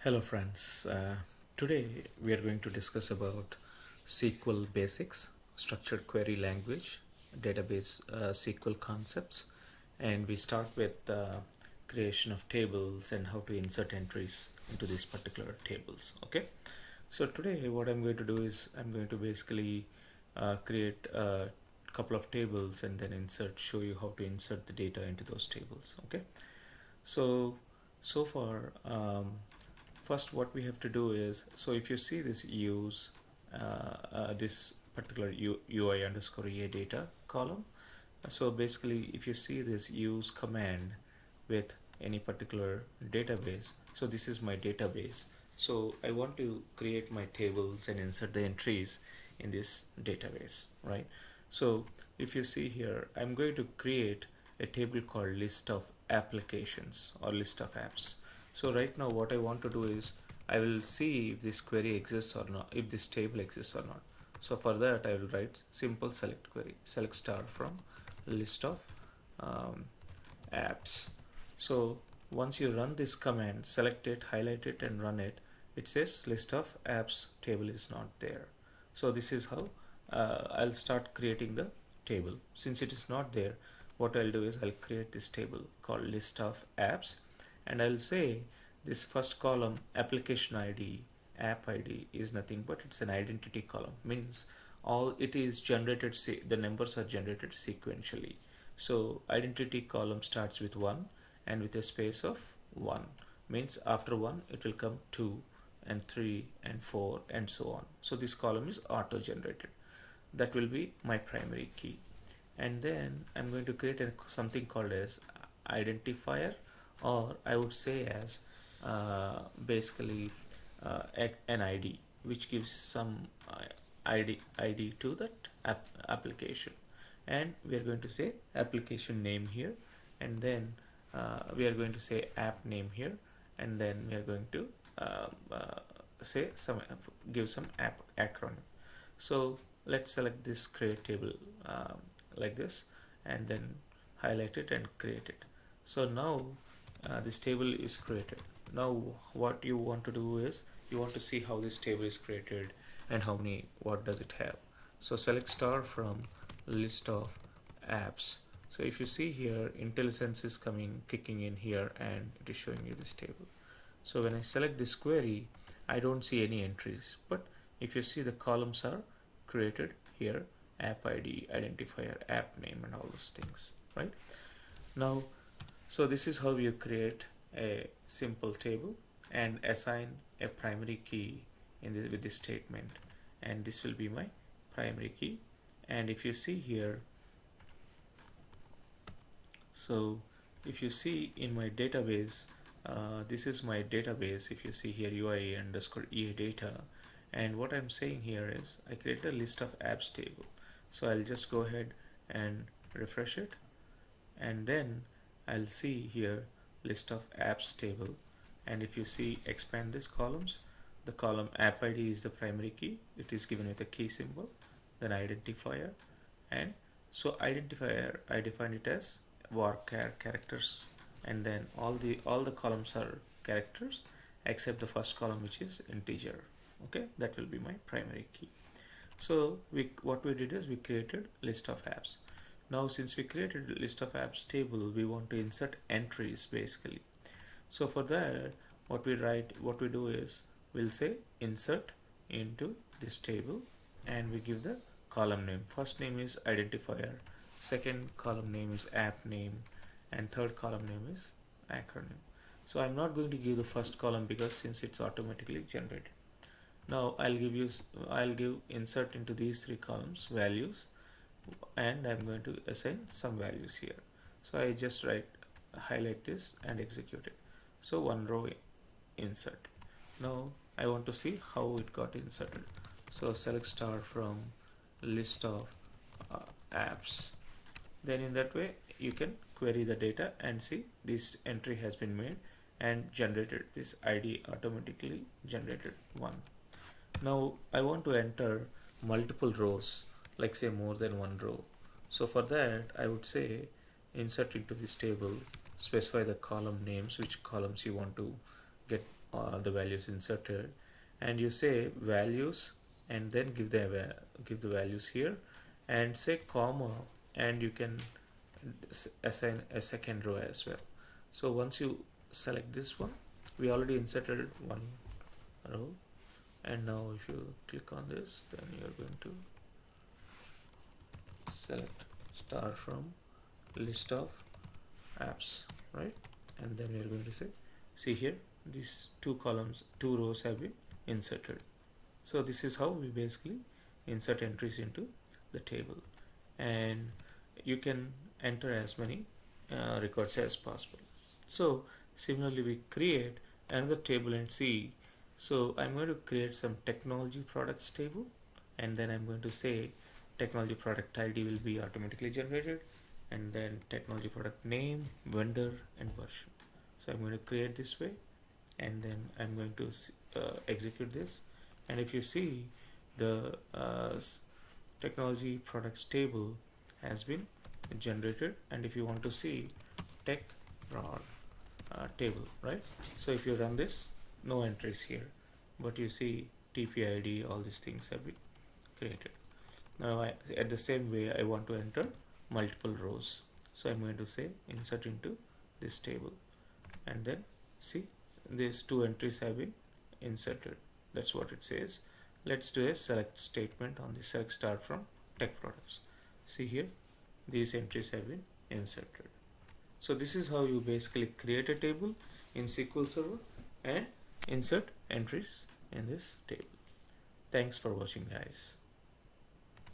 Hello friends, today we are going to discuss about SQL basics, structured query language, database SQL concepts, and we start with creation of tables and how to insert entries into these particular tables. Okay, so today what I'm going to do is I'm going to basically create a couple of tables and then show you how to insert the data into those tables. Okay, so so far first what we have to do is, so if you see this use this particular UI underscore EA data column, so basically if you see this use command with any particular database, so this is my database, so I want to create my tables and insert the entries in this database, right? So if you see here, I'm going to create a table called list of applications or list of apps. So right now what I want to do is I will see if this query exists or not, if this table exists or not. So for that I will write simple select query, select star from list of um, apps. So once you run this command, select it, highlight it and run it, it says list of apps table is not there. So this is how I'll start creating the table. Since it is not there, what I'll do is I'll create this table called list of apps, and I'll say this first column application ID, app ID is nothing but it's an identity column, means all it is generated, the numbers are generated sequentially. So identity column starts with 1 and with a space of 1, means after 1 it will come 2 and 3 and 4 and so on. So this column is auto generated. That will be my primary key. And then I'm going to create something called as identifier, or I would say as basically an ID which gives some ID to that application, and we are going to say application name here, and then we are going to say app name here, and then we are going to say some give some app acronym. So let's select this create table like this, and then highlight it and create it. So now this table is created. Now what you want to do is you want to see how this table is created and what does it have. So select star from list of apps. So if you see here, IntelliSense is kicking in here, and it is showing you this table. So when I select this query, I don't see any entries, but if you see, the columns are created here: app ID, identifier, app name, and all those things, right? Now, so this is how you create a simple table and assign a primary key with this statement, and this will be my primary key. And if you see here, so if you see in my database, this is my database. If you see here, UI underscore EA data, and what I'm saying here is I created a list of apps table. So I'll just go ahead and refresh it, and then I'll see here list of apps table. And if you see, expand these columns, the column app ID is the primary key. It is given with a key symbol, then identifier, and so identifier I define it as varchar characters, and then all the columns are characters except the first column, which is integer. Okay, that will be my primary key. So what we did is we created list of apps. Now since we created a list of apps table, we want to insert entries basically. So for that, what we do is we'll say insert into this table, and we give the column name. First name is identifier, second column name is app name, and third column name is acronym. So I'm not going to give the first column because since it's automatically generated. Now I'll give insert into these three columns values, and I'm going to assign some values here. So I just highlight this and execute it. So one row insert. Now I want to see how it got inserted. So select star from list of apps. Then in that way you can query the data and see this entry has been made and generated. This ID automatically generated 1. Now I want to enter multiple rows, like say more than one row. So for that I would say insert into this table, specify the column names, which columns you want to get the values inserted, and you say values and then give the values here and say comma, and you can assign a second row as well. So once you select this one, we already inserted one row, and now if you click on this, then you're going to select star from list of apps, right? And then we're going to say, see here, these two rows have been inserted. So this is how we basically insert entries into the table, and you can enter as many records as possible. So similarly, we create another table and see. So I'm going to create some technology products table, and then I'm going to say technology product ID will be automatically generated, and then technology product name, vendor, and version. So I'm going to create this way, and then I'm going to execute this. And if you see, the technology products table has been generated, and if you want to see tech prod table, right? So if you run this, no entries here, but you see TPID, all these things have been created. Now at the same way, I want to enter multiple rows, so I'm going to say insert into this table, and then see these two entries have been inserted. That's what it says. Let's do a select statement on the select star from tech products. See here, these entries have been inserted. So this is how you basically create a table in SQL Server and insert entries in this table. Thanks for watching, guys.